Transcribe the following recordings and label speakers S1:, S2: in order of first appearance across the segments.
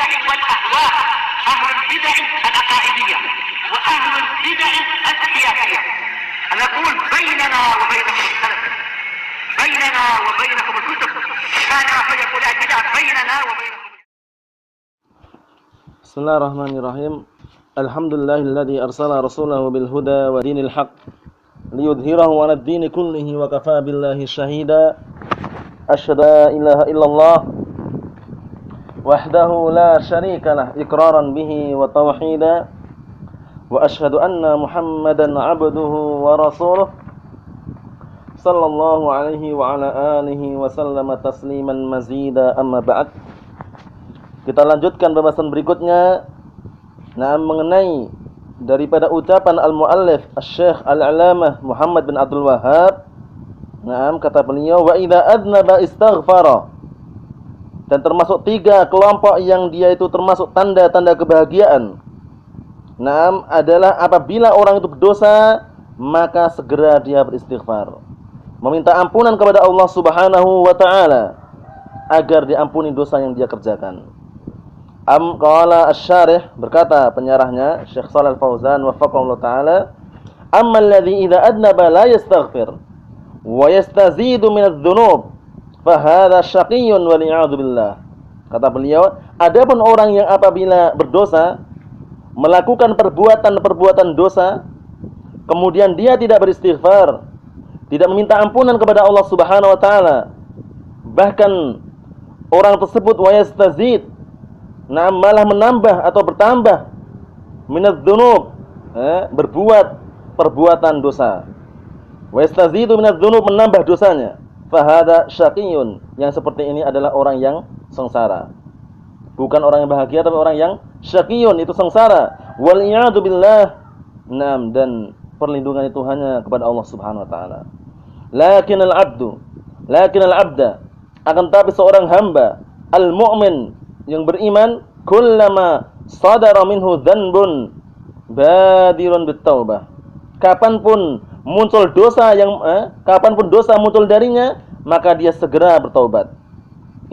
S1: البدع والأهواء، أهل البدع العقائدية وأهل البدع السياسية. نقول بيننا وبينكم السلف، بيننا وبينكم الكتب، كان فيقول البدع بيننا وبينكم.
S2: Bismillahirrahmanirrahim. Alhamdulillahilladzi arsala rasulahu bil huda wa dinil haq liyudhhirahu 'ala ad-dini kullihi wa kafaa billahi shahida. Asyhadu an la ilaha illallah wahdahu la syarika lah iqraran bihi wa tauhida wa asyhadu anna Muhammadan 'abduhu wa rasuluh sallallahu alaihi wa ala alihi wa sallama tasliman mazida, amma ba'd. Kita lanjutkan pembahasan berikutnya, mengenai daripada ucapan al-muallif Asy-Syaikh Al-'Allamah Muhammad bin Abdul Wahhab. Kata beliau, wa idza adnaba istaghfara. Dan termasuk 3 kelompok yang dia itu termasuk tanda-tanda kebahagiaan. Adalah apabila orang itu berdosa, maka segera dia beristighfar, meminta ampunan kepada Allah Subhanahu wa taala agar diampuni dosa yang dia kerjakan. Qala asy-syarih, berkata penyarahnya Syekh Shalal Fauzan wafaqahullah taala, ammal ladzi idza adnaba la yastaghfir wa yastazidu min adz-dzunub fa hadza syaqiyyun wal i'adzu billah. Kata beliau, adapun orang yang apabila berdosa, melakukan perbuatan-perbuatan dosa, kemudian dia tidak beristighfar, tidak meminta ampunan kepada Allah Subhanahu wa taala, bahkan orang tersebut wa yastazid, malah menambah atau bertambah minadz-dzunub, berbuat perbuatan dosa. Wa yastazidu minadz-dzunub, menambah dosanya. Fa hadza syaqiyyun, yang seperti ini adalah orang yang sengsara. Bukan orang yang bahagia, tapi orang yang syaqiyyun, itu sengsara. Wal i'adzu billah. Dan perlindungan itu hanya kepada Allah Subhanahu wa taala. Lakinal abda, akan tapi seorang hamba al-mu'min yang beriman, kullama sadara minhu dzanbun badirun bitaubah. Kapanpun muncul dosa muncul darinya, maka dia segera bertaubat.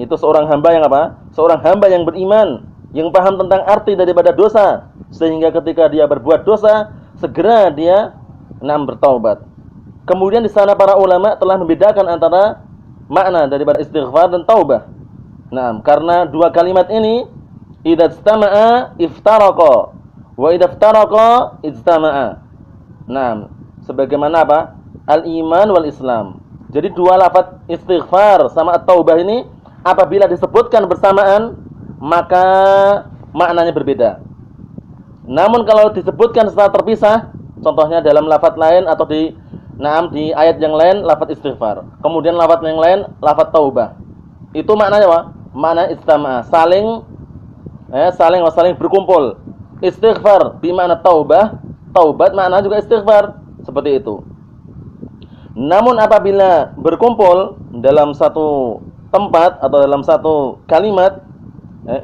S2: Itu seorang hamba yang apa? Seorang hamba yang beriman, yang paham tentang arti daripada dosa, sehingga ketika dia berbuat dosa, segera dia bertaubat. Kemudian di sana para ulama telah membedakan antara makna daripada istighfar dan taubah. Karena 2 kalimat ini, idza istama'a iftaraqa wa idza iftaraqa ijtama'a. Sebagaimana apa? Al-iman wal Islam. Jadi 2 lafaz istighfar sama at-taubah ini apabila disebutkan bersamaan, maka maknanya berbeda. Namun kalau disebutkan secara terpisah, contohnya dalam lafaz lain atau di ayat yang lain lafaz istighfar, kemudian lafaz yang lain lafaz taubah, itu maknanya apa? Makna istama'a, saling berkumpul. Istighfar bermakna taubah, taubat makna juga istighfar, seperti itu. Namun apabila berkumpul dalam satu tempat atau dalam satu kalimat,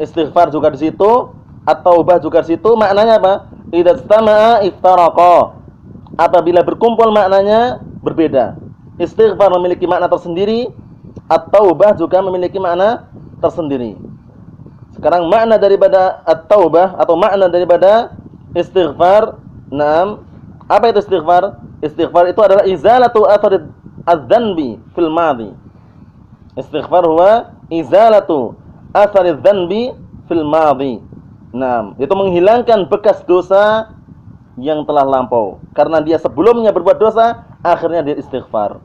S2: istighfar juga di situ, at-taubah juga di situ, maknanya apa? Idza istama'a iftaraqa. Apabila berkumpul maknanya berbeda. Istighfar memiliki makna tersendiri, at-taubah juga memiliki makna tersendiri. Sekarang makna daripada at-taubah atau makna daripada istighfar, apa itu istighfar? Istighfar itu adalah izalatu athari adz-dzanbi fil madhi. Istighfar huwa izalatu athari adz-dzanbi fil madhi. Itu menghilangkan bekas dosa yang telah lampau. Karena dia sebelumnya berbuat dosa, akhirnya dia istighfar.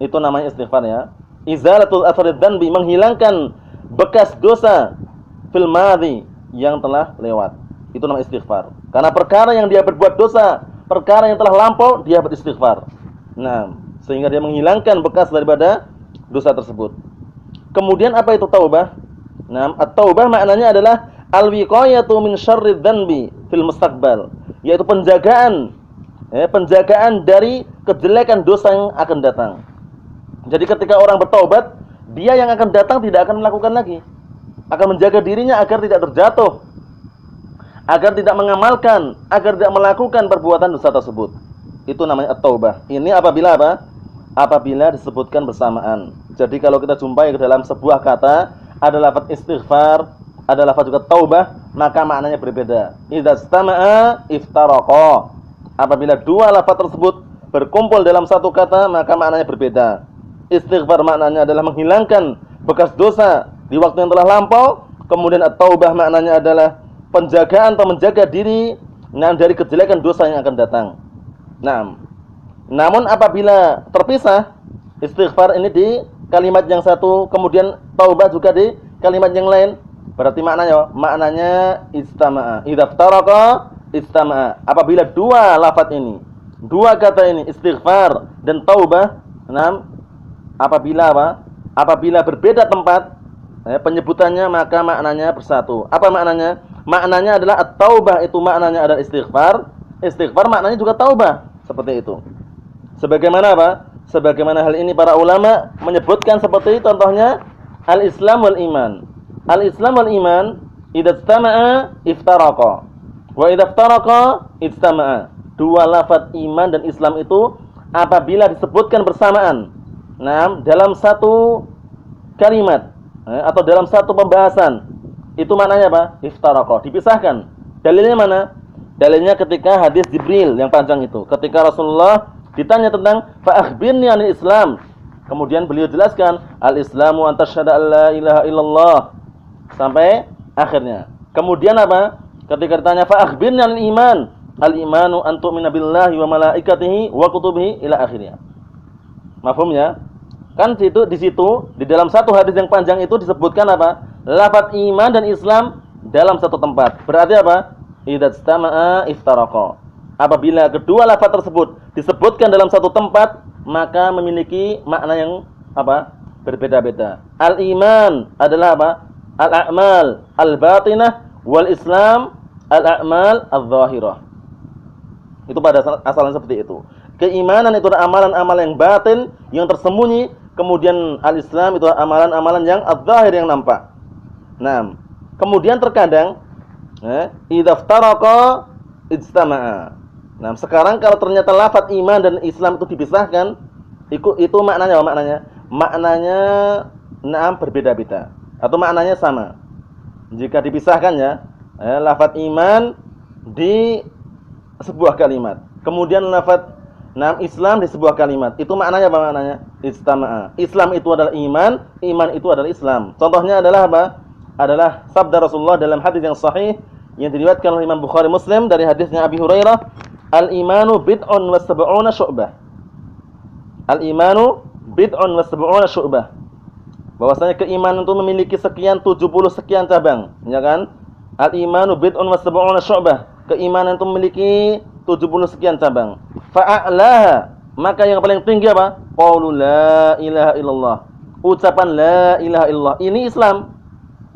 S2: Itu namanya istighfar, ya. Izalatul athari adz-dzanbi, menghilangkan bekas dosa fil madhi, yang telah lewat. Itu namanya istighfar. Karena perkara yang dia berbuat dosa, perkara yang telah lampau, dia beristighfar. Sehingga dia menghilangkan bekas daripada dosa tersebut. Kemudian apa itu taubah? At-taubah maknanya adalah al-wiqayatu min syarri dzanbi fil mustaqbal, yaitu penjagaan dari kejelekan dosa yang akan datang. Jadi ketika orang bertaubat, dia yang akan datang tidak akan melakukan lagi. Akan menjaga dirinya agar tidak terjatuh, agar tidak mengamalkan, agar tidak melakukan perbuatan dosa tersebut. Itu namanya at-taubah. Ini apabila apa? Apabila disebutkan bersamaan. Jadi kalau kita jumpai ke dalam sebuah kata ada lafaz istighfar, ada lafaz juga taubah, maka maknanya berbeda. Idza istama'a iftaraqa. Apabila dua lafaz tersebut berkumpul dalam satu kata, maka maknanya berbeda. Istighfar maknanya adalah menghilangkan bekas dosa di waktu yang telah lampau. Kemudian at-taubah maknanya adalah penjagaan atau menjaga diri dari kejelekan dosa yang akan datang. Namun apabila terpisah, istighfar ini di kalimat yang satu, kemudian taubah juga di kalimat yang lain, berarti maknanya istama'a. Idza iftaraqa istama'a. Apabila dua lafaz ini, dua kata ini, istighfar dan taubah, apabila berbeda tempat penyebutannya, maka maknanya bersatu. Apa maknanya? Maknanya adalah at-taubah itu maknanya adalah istighfar. Istighfar maknanya juga taubah. Seperti itu. Sebagaimana apa? Sebagaimana hal ini para ulama menyebutkan seperti contohnya al-Islam wal iman. Al-Islam wal iman idza istama'a iftaraqa. Wa idza iftaraqa istama'a. Dua lafaz iman dan Islam itu apabila disebutkan bersamaan, dalam satu kalimat atau dalam satu pembahasan, itu maknanya apa? Iftaraqa, dipisahkan. Dalilnya mana? Dalilnya ketika hadis Jibril yang panjang itu. Ketika Rasulullah ditanya tentang fa akhbirni 'anil Islam. Kemudian beliau jelaskan, al-Islamu an tasyhadu an la ilaha illallah sampai akhirnya. Kemudian apa? Ketika ditanya fa akhbirni 'anil iman, al-imanu an tu'mina billahi wa malaikatihi wa kutubihi ila akhirnya. Mafhumnya? Kan di situ di dalam satu hadis yang panjang itu disebutkan apa? Lafaz iman dan Islam dalam satu tempat. Berarti apa? Idza istama'a iftaraqa. Apabila kedua lafaz tersebut disebutkan dalam satu tempat, maka memiliki makna yang apa? Berbeda-beda. Al-iman adalah apa? Al-a'mal al-batinah wal Islam al-a'mal al-zahirah. Itu pada asalnya seperti itu. Keimanan itu adalah amalan-amalan yang batin, yang tersembunyi. Kemudian al-Islam itu adalah amalan-amalan yang al-zahir, yang nampak. Kemudian terkadang idza iftaraqa ijtama'a. Sekarang kalau ternyata lafaz iman dan Islam itu dipisahkan, itu maknanya apa maknanya? Maknanya berbeda-beda atau maknanya sama. Jika dipisahkan lafaz iman di sebuah kalimat, kemudian lafaz Islam di sebuah kalimat, itu maknanya apa maknanya? Ijtama'a. Islam itu adalah iman, iman itu adalah Islam. Contohnya adalah apa? Adalah sabda Rasulullah dalam hadis yang sahih yang diriwayatkan oleh Imam Bukhari Muslim dari hadisnya Abi Hurairah, al-imanu bid'un wa sab'una syu'bah. Al-imanu bid'un wa sab'una syu'bah. Bahwasanya keimanan itu memiliki sekian 70 sekian cabang, ya kan? Al-imanu bid'un wa sab'una syu'bah. Keimanan itu memiliki 70 sekian cabang. Fa'a'laha, maka yang paling tinggi apa? Qaulu la ilaha illallah. Ucapan la ilaha illallah. Ini Islam.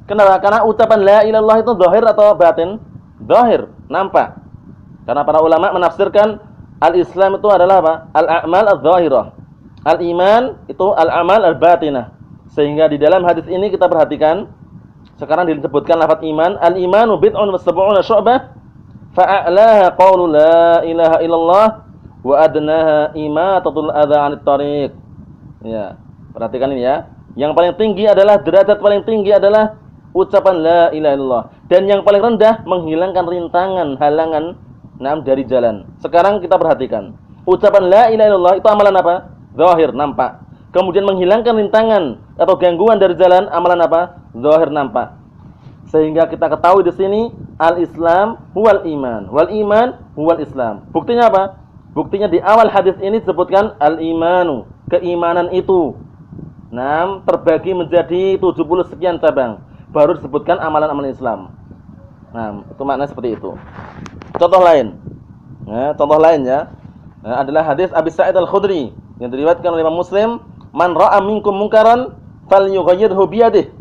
S2: Kenapa? Karena ucapan la ilaha illallah itu zahir atau batin? Zahir, nampak. Karena para ulama menafsirkan al-Islam itu adalah apa? Al-a'mal al-zahirah. Al-iman itu al-amal al-batinah. Sehingga di dalam hadis ini kita perhatikan, sekarang disebutkan lafaz iman, al-imanu bid'un wa sab'una syu'bah. Fa'a'laha qawlu la ilaha illallah wa adnaha imatatul adha 'anit tariq. Ya, perhatikan ini ya. Yang paling tinggi adalah derajat paling tinggi adalah ucapan la ilaha illallah, dan yang paling rendah menghilangkan rintangan, halangan dari jalan. Sekarang kita perhatikan. Ucapan la ilaha illallah itu amalan apa? Zahir, nampak. Kemudian menghilangkan rintangan atau gangguan dari jalan, amalan apa? Zahir, nampak. Sehingga kita ketahui di sini al-Islam huwal iman, wal iman huwal Islam. Buktinya apa? Buktinya di awal hadis ini disebutkan al-imanu, keimanan itu terbagi menjadi 70 sekian cabang. Baru disebutkan amalan-amalan Islam. Itu maknanya seperti itu. Contoh lain. Contoh lainnya adalah hadis Abi Sa'id Al-Khudri yang diriwayatkan oleh Imam Muslim, "Man ra'a minkum munkaran falyughayyirhu bi yadihi,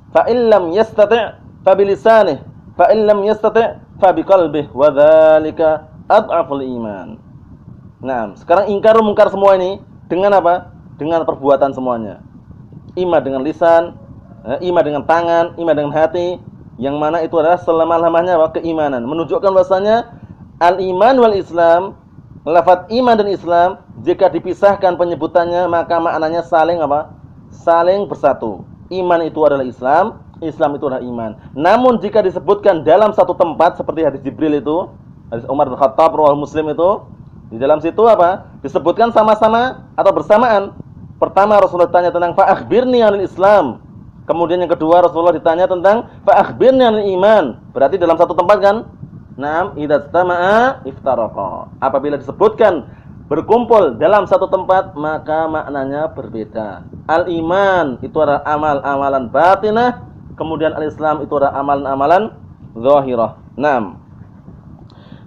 S2: fa illam yastati' fa bi lisanihi, fa illam yastati' fa bi qalbihi, wa dzalika adhaful iman." Sekarang ingkar mungkar semua ini dengan apa? Dengan perbuatan semuanya. Ima dengan lisan, ima dengan tangan, ima dengan hati, yang mana itu adalah selama-lamanya keimanan. Menunjukkan bahasanya al-iman wal Islam, lafaz iman dan Islam jika dipisahkan penyebutannya maka maknanya saling apa? Saling bersatu. Iman itu adalah Islam, Islam itu adalah iman. Namun jika disebutkan dalam satu tempat seperti hadis Jibril itu, hadis Umar bin Khattab riwayat Muslim itu, di dalam situ apa? Disebutkan sama-sama atau bersamaan. Pertama Rasulullah tanya tentang fa akhbirni 'anil Islam. Kemudian yang kedua Rasulullah ditanya tentang fa akhbirni 'anil iman. Berarti dalam satu tempat kan? Naam, idza istama'a iftaraqa. Apabila disebutkan berkumpul dalam satu tempat maka maknanya berbeda. Al-iman itu adalah amal-amalan batinah, kemudian al-Islam itu adalah amalan-amalan zahirah. Naam.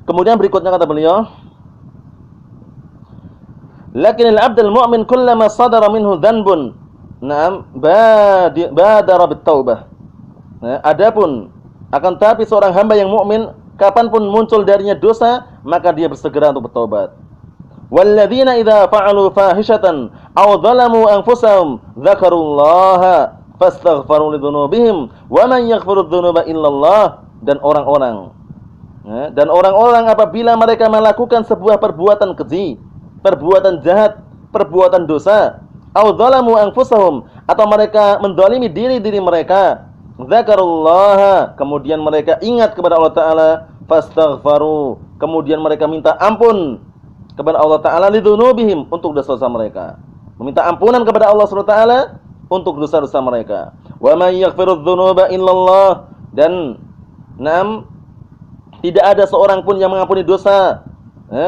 S2: Kemudian berikutnya kata beliau, lakinil abdul mu'min kullama sadara minhu dhanbun, naam, badara bit-taubah. Nah, adapun akan tapi seorang hamba yang mukmin kapanpun muncul darinya dosa, maka dia bersegera untuk bertobat. Walladzina idza fa'alu fahishatan aw dzalamu anfusahum dzakarullaha fastaghfiru lidzunubihim wa man yaghfiru dzunuba illallah. Dan orang-orang apabila mereka melakukan sebuah perbuatan keji, perbuatan jahat, perbuatan dosa, aw dzalamu anfusahum, atau mereka menzalimi diri-diri mereka, dzakarullaha, kemudian mereka ingat kepada Allah Ta'ala, fastaghfaru, kemudian mereka minta ampun kepada Allah Ta'ala lidzunubihim, untuk dosa-dosa mereka, meminta ampunan kepada Allah SWT untuk dosa-dosa mereka. Wa may yaghfiru dzunuba illallah, dan tidak ada seorang pun yang mengampuni dosa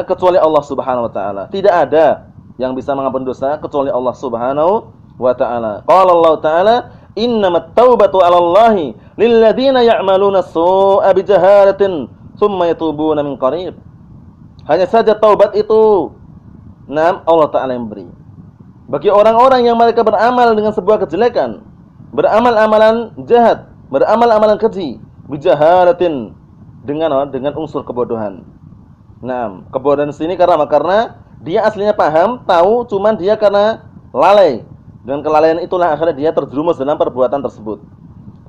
S2: kecuali Allah Subhanahu wa taala. Tidak ada yang bisa mengampuni dosa kecuali Allah Subhanahu wa taala. Qala Allah Ta'ala, innamat taubatu 'alallahi lilladzina ya'maluna as-su'a bijahalatin tsumma yatubuna min qarib. Hanya saja taubat itu Allah Ta'ala yang beri bagi orang-orang yang mereka beramal dengan sebuah kejelekan, beramal amalan jahat, beramal amalan keji, bijahalatin, dengan unsur kebodohan. Kebodohan di sini karena apa? Karena dia aslinya paham, tahu, cuman dia karena lalai. Dengan kelalaian itulah akhirnya dia terjerumus dalam perbuatan tersebut.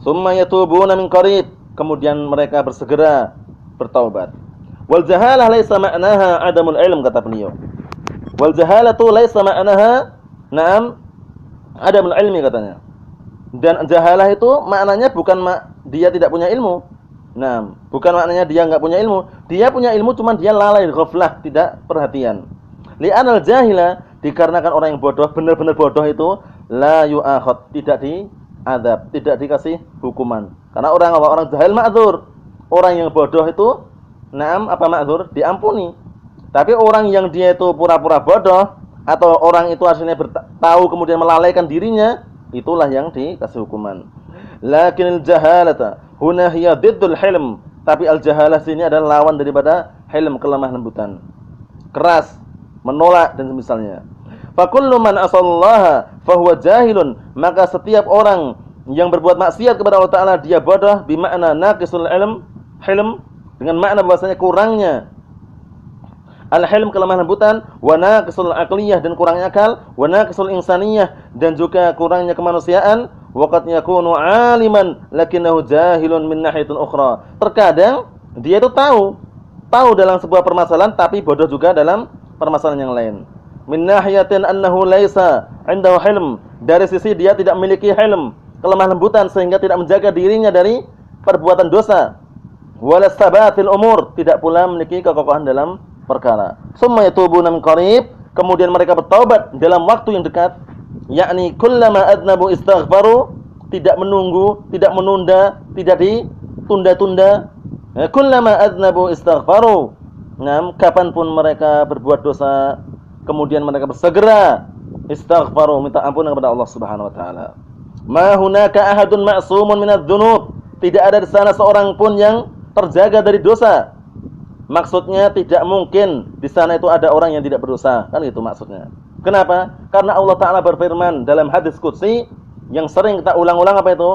S2: Tsumma yatubuna min qarib, kemudian mereka bersegera bertaubat. Wal jahalah laisa ma'naha adamul ilm, kata beliau. Wal jahalatu laisa ma'naha adamul ilmi, katanya. Dan jahalah itu maknanya bukan dia tidak punya ilmu. Bukan maknanya dia enggak punya ilmu. Dia punya ilmu, cuman dia lalai, ghaflah, tidak perhatian. Li'anal jahila, dikarenakan orang yang bodoh, benar-benar bodoh itu la yu'akhad, tidak diadab, tidak dikasih hukuman. Karena orang jahil ma'dzur. Orang yang bodoh itu ma'dzur, diampuni. Tapi orang yang dia itu pura-pura bodoh, atau orang itu aslinya tahu kemudian melalaikan dirinya, itulah yang dikasih hukuman. Lakinil jahalata huna hiya diddul hilm. Tapi al-jahalah sini adalah lawan daripada hilm, kelemah lembutan, keras, menolak dan semisalnya. Fa kullu man asallaha fa huwa jahilun, maka setiap orang yang berbuat maksiat kepada Allah Ta'ala dia bodoh, bimakna naqisul hilm, dengan makna bahwasanya kurangnya al-hilm, kelemah lembutan, wa naqisul aqliyah, dan kurangnya akal, wa naqisul insaniyah, dan juga kurangnya kemanusiaan, wa qad yakunu aliman lakinnahu jahilun min nahiyatin ukhra. Terkadang dia itu tahu dalam sebuah permasalahan tapi bodoh juga dalam permasalahan yang lain. Min nahiyatin annahu laisa 'indahu hilm, dari sisi dia tidak memiliki hilm, kelemah lembutan, sehingga tidak menjaga dirinya dari perbuatan dosa. Wala sabatil umur, tidak pula memiliki kekokohan dalam perkara. Summa yatubuna min qarib, kemudian mereka bertaubat dalam waktu yang dekat, yakni kullama adnabu istaghfaru, tidak menunggu, tidak menunda, tidak ditunda-tunda. Kullama adnabu istaghfaru, kapanpun mereka berbuat dosa, kemudian mereka bersegera istaghfaru, minta ampun kepada Allah Subhanahu wa taala. Ma hunaka ahadun ma'sumun minadz-dzunub, tidak ada di sana seorang pun yang terjaga dari dosa. Maksudnya tidak mungkin di sana itu ada orang yang tidak berdosa, kan itu maksudnya. Kenapa? Karena Allah Ta'ala berfirman dalam hadis qudsi yang sering kita ulang-ulang, apa itu?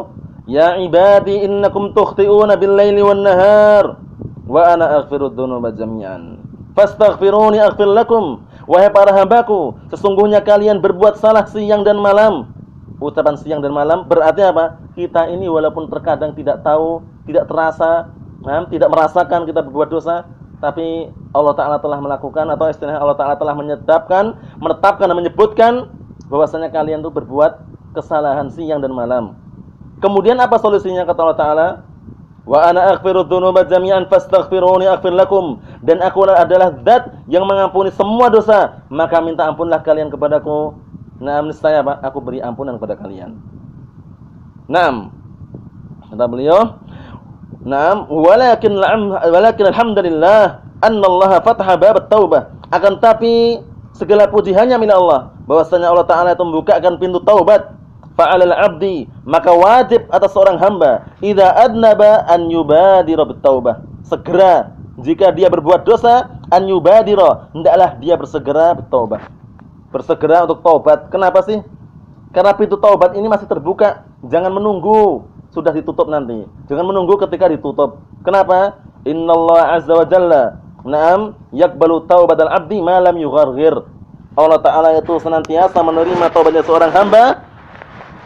S2: Ya ibadi innakum tukhti'una bil-laili wan-nahar wa ana aghfirudz dzunuba jami'an fastaghfiruni aghfir lakum. Wahai para hambaku, sesungguhnya kalian berbuat salah siang dan malam. Ucapan siang dan malam berarti apa? Kita ini walaupun terkadang tidak tahu, tidak terasa, tidak merasakan kita berbuat dosa, tapi Allah Ta'ala telah melakukan, atau istilahnya Allah Ta'ala telah menetapkan dan menyebutkan bahwasanya kalian itu berbuat kesalahan siang dan malam. Kemudian apa solusinya kata Allah Ta'ala? Wa ana aghfiru dzunuba jami'an fastaghfiruni aghfir lakum. Dan aku adalah zat yang mengampuni semua dosa, maka minta ampunlah kalian kepadaku. Naam, niscaya apa? Aku beri ampunan kepada kalian. Naam. Kata beliau, naam, walakin alhamdulillah anna Allah fataha bab at-taubah. Akan tapi segala puji hanya milik Allah, bahwasanya Allah Ta'ala itu membukakan pintu taubat. Fa'alal abdi, maka wajib atas seorang hamba idza adnaba an yubadira bitaubah, segera jika dia berbuat dosa, an yubadira, hendaklah dia bersegera bertaubat, bersegera untuk taubat. Kenapa sih? Karena pintu taubat ini masih terbuka. Jangan menunggu sudah ditutup nanti, jangan menunggu ketika ditutup. Kenapa? Innallaha azza wa jalla na'am yaqbalu taubatal abdi ma lam yugharghir. Allah Ta'ala itu senantiasa menerima taubatnya seorang hamba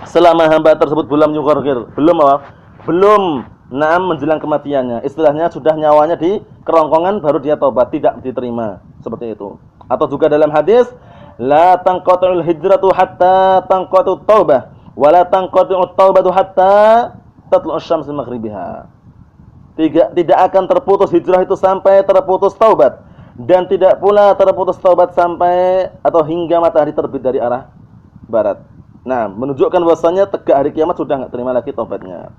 S2: selama hamba tersebut belum yugharghir, belum naam menjelang kematiannya. Istilahnya sudah nyawanya di kerongkongan baru dia taubat, tidak diterima, seperti itu. Atau juga dalam hadis, la tanqati'ul hijratu hatta tanqatu taubah wa la tanqati'ut taubatu hatta tatlu'us syamsu maghribiha. Tidak akan terputus hijrah itu sampai terputus taubat, dan tidak pula terputus taubat sampai atau hingga matahari terbit dari arah barat. Nah, menunjukkan bahwasanya tegak hari kiamat sudah enggak terima lagi taubatnya.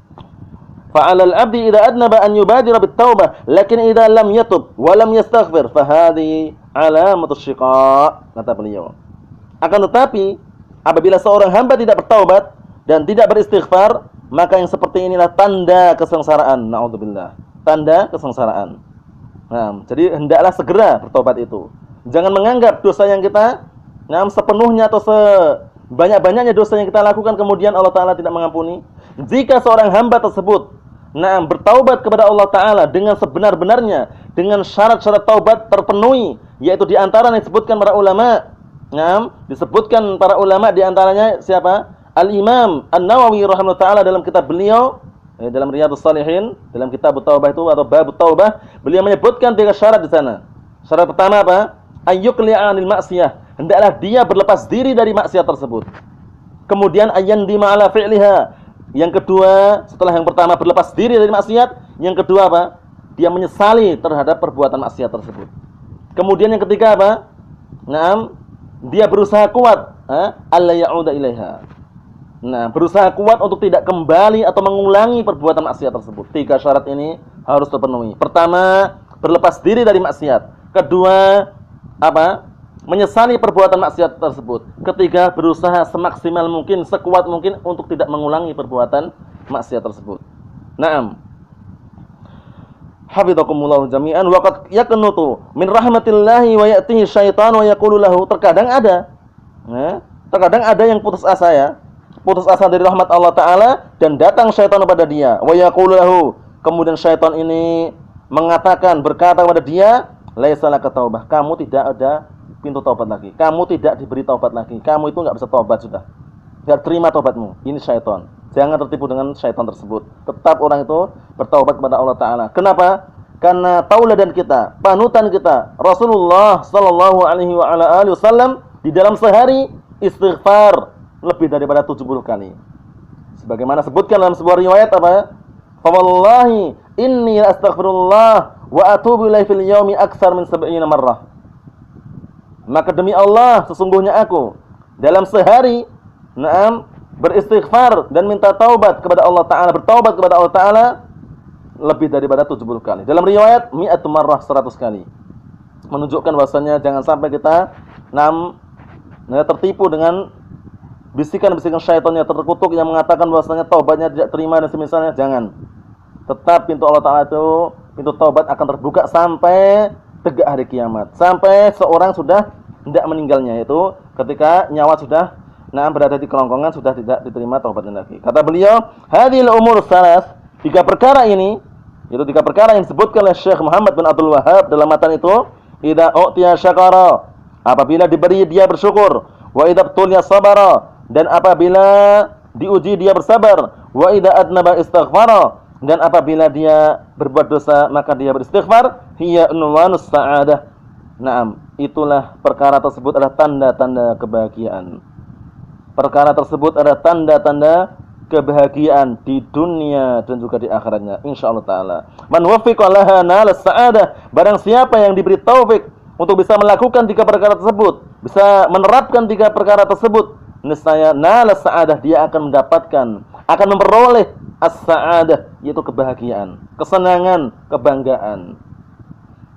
S2: Fa'alal abdi idza adnaba an yubadira bit-taubah, lakin idza lam yatub wa lam yastaghfir fa hadhi alamatus syiqa, kata beliau. Akan tetapi apabila seorang hamba tidak bertaubat dan tidak beristighfar, maka yang seperti inilah tanda kesengsaraan. Naudzubillah, tanda kesengsaraan. Nah, jadi hendaklah segera bertobat itu. Jangan menganggap dosa yang kita sepenuhnya atau banyak-banyaknya dosa yang kita lakukan kemudian Allah Ta'ala tidak mengampuni. Jika seorang hamba tersebut bertaubat kepada Allah Ta'ala dengan sebenar-benarnya, dengan syarat-syarat taubat terpenuhi, yaitu diantara yang disebutkan para ulama. Disebutkan para ulama diantaranya siapa? Al-Imam An-Nawawi rahimahullah ta'ala dalam kitab beliau, dalam Riyadhus Shalihin, dalam kitab Taubah itu atau bab Taubah, beliau menyebutkan 3 syarat di sana. Syarat pertama apa? Ayyuqli'a 'anil ma'siyah, hendaklah dia berlepas diri dari maksiat tersebut. Kemudian ayyandima 'ala fi'liha. Yang kedua, setelah yang pertama berlepas diri dari maksiat, yang kedua apa? Dia menyesali terhadap perbuatan maksiat tersebut. Kemudian yang ketiga apa? Dia berusaha kuat, alla ya'uda ilaiha. Berusaha kuat untuk tidak kembali atau mengulangi perbuatan maksiat tersebut. 3 syarat ini harus terpenuhi. Pertama, berlepas diri dari maksiat. Kedua, menyesali perbuatan maksiat tersebut. Ketiga, berusaha semaksimal mungkin, sekuat mungkin untuk tidak mengulangi perbuatan maksiat tersebut. Naam. Hafizakumullah jami'an. Wa qad yaqnutu min rahmatillahi wa ya'tihi syaitan wa yaqulu lahu. Terkadang ada yang putus asa putus asa dari rahmat Allah Ta'ala dan datang syaitan kepada dia. Wa yaqulu lahu. Kemudian syaitan ini berkata kepada dia, laisa laka taubah, kamu tidak ada pintu taubat lagi, kamu tidak diberi taubat lagi, kamu itu enggak bisa taubat sudah, tidak terima taubatmu. Ini syaitan. Jangan tertipu dengan syaitan tersebut. Tetap orang itu bertaubat kepada Allah Ta'ala. Kenapa? Karena tauladan kita, panutan kita, Rasulullah sallallahu alaihi wasallam di dalam sehari istighfar lebih daripada 70 kali. Sebagaimana sebutkan dalam sebuah riwayat fa wallahi inni astaghfirullah wa atubu ilaihi fil yaumi aktsar min 70 marrah. Maka demi Allah, sesungguhnya aku dalam sehari beristighfar dan minta taubat kepada Allah Ta'ala, bertaubat kepada Allah Ta'ala lebih daripada 70 kali. Dalam riwayat mi'atu marrah, 100 kali. Menunjukkan bahwasanya jangan sampai kita tertipu dengan bisikan-bisikan syaitan yang terkutuk yang mengatakan bahwasanya taubatnya tidak terima dan semisalnya. Jangan. Tetap pintu Allah Ta'ala itu, pintu taubat akan terbuka sampai tegak hari kiamat, sampai seorang sudah tidak meninggalnya, yaitu ketika nyawa sudah berada di kerongkongan, sudah tidak diterima taubatnya lagi. Kata beliau, hadhil umur salas, 3 perkara ini, yaitu 3 perkara yang disebutkan oleh Syekh Muhammad bin Abdul Wahhab dalam matan itu, idza u'tiya syakara, apabila diberi dia bersyukur, wa idza tuliya sabara, dan apabila diuji dia bersabar, wa idza adnaba istighfara, dan apabila dia berbuat dosa maka dia beristighfar, hiya unwanus sa'adah. Itulah perkara tersebut adalah tanda-tanda kebahagiaan. Perkara tersebut adalah tanda-tanda kebahagiaan di dunia dan juga di akhiratnya insyaallah taala. Man waffiqa laha nalas sa'adah, barang siapa yang diberi taufik untuk bisa melakukan 3 perkara tersebut, bisa menerapkan 3 perkara tersebut, niscaya nalas sa'adah, dia akan mendapatkan, akan memperoleh as-sa'adah, yaitu kebahagiaan, kesenangan, kebanggaan.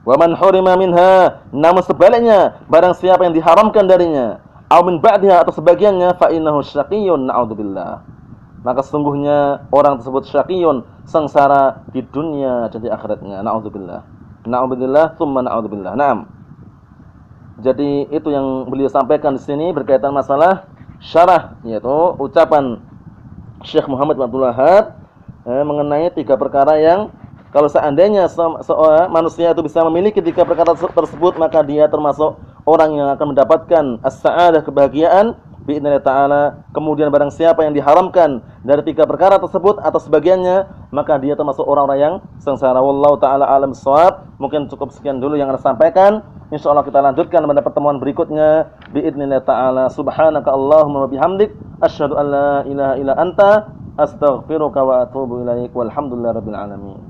S2: Wa man hurima minha, namun sebaliknya barang siapa yang diharamkan darinya, aw min ba'diha, atau sebagiannya, fa innahu syaqiyyun, na'udzubillah, maka sesungguhnya orang tersebut syaqiyun, sengsara di dunia dan di akhiratnya. Na'udzubillah. Na'udzubillah tsumma na'udzubillah. Naam. Jadi itu yang beliau sampaikan di sini berkaitan masalah syarah, yaitu ucapan Syekh Muhammad bin Abdul Wahhab mengenai 3 perkara yang kalau seandainya manusia itu bisa memiliki 3 perkara tersebut, maka dia termasuk orang yang akan mendapatkan as-sa'adah, kebahagiaan bi'idznillah ta'ala. Kemudian barang siapa yang diharamkan dari 3 perkara tersebut atau sebagiannya, maka dia termasuk orang-orang yang sengsara. Wallahu ta'ala alam bissawab. Mungkin cukup sekian dulu yang saya sampaikan. Insyaallah kita lanjutkan pada pertemuan berikutnya bi'idznillah ta'ala. Subhanaka Allahumma wa bihamdik asyhadu an la ilaha illa anta astaghfiruka wa atubu ilaik. Walhamdulillahirabbil alamin.